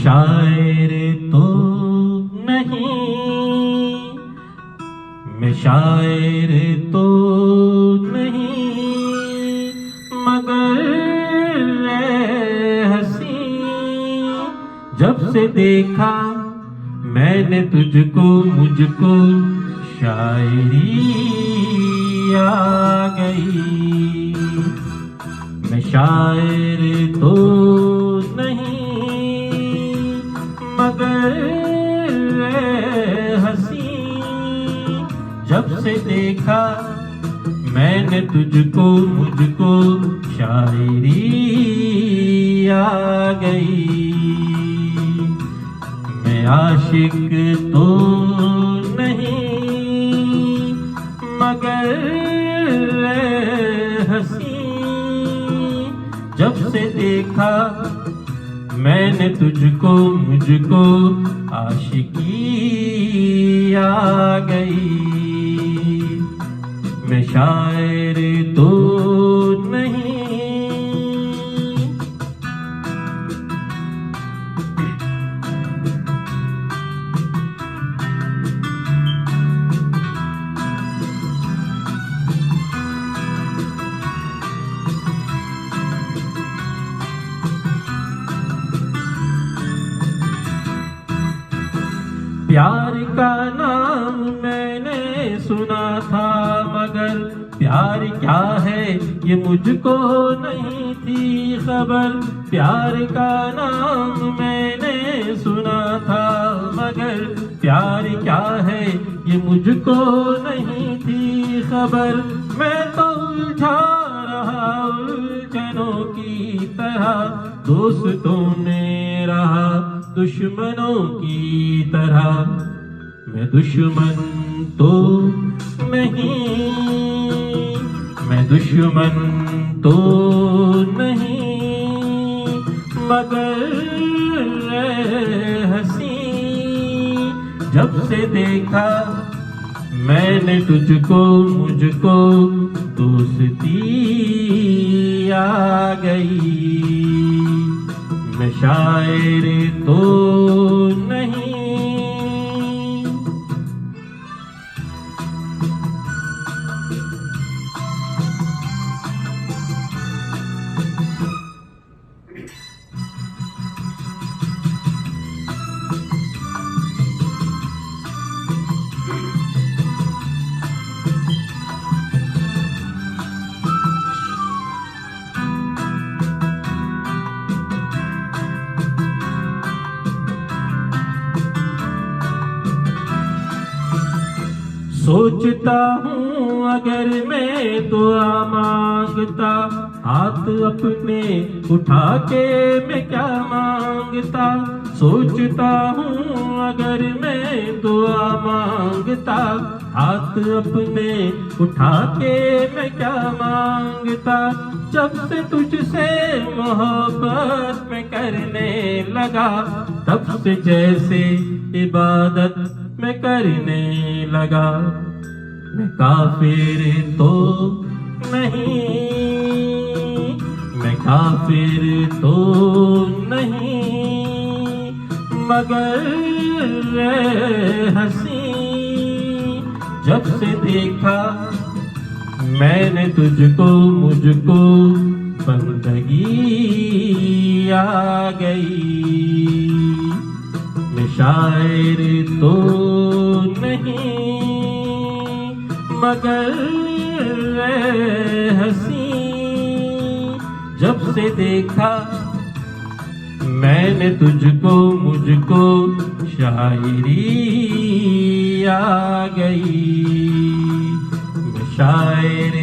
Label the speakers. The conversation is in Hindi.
Speaker 1: शायर तो नहीं, मैं शायर तो नहीं, मगर ऐ हंसी, जब से देखा मैंने तुझको मुझको शायरी आ गई। मैं शायर तो नहीं, मगर ऐ हंसी, जब से देखा मैंने तुझको मुझको शायरी आ गई। मैं आशिक तो नहीं, मगर ऐ हंसी, जब से देखा मैंने तुझको मुझको आशिकी आ गई। मैं शायर तो नहीं। प्यार का नाम मैंने सुना था, मगर प्यार क्या है ये मुझको नहीं थी खबर। प्यार का नाम मैंने सुना था, मगर प्यार क्या है ये मुझको नहीं थी खबर। मैं तो उलझा रहा उलझनों की तरह, दोस्तों ने रहा दुश्मनों की तरह। मैं दुश्मन तो नहीं, मैं दुश्मन तो नहीं, मगर ऐ हंसी, जब से देखा मैंने तुझको मुझको दोस्ती आ गई। मैं शायर तो नहीं। सोचता हूँ अगर मैं दुआ मांगता, हाथ अपने उठा के मैं क्या मांगता। सोचता हूँ अगर मैं दुआ मांगता, हाथ अपने उठा के मैं क्या मांगता। जब से तुझसे मोहब्बत में करने लगा, तब से जैसे इबादत मैं करने लगा। मैं काफिर तो नहीं, मैं काफिर तो नहीं, मगर ऐ हंसी, जब से देखा मैंने तुझको मुझको बंदगी आ गई। मैं शायर तो नहीं, मगर ऐ हंसी, जब से देखा मैंने तुझको मुझको शायरी आ गई। मैं शायर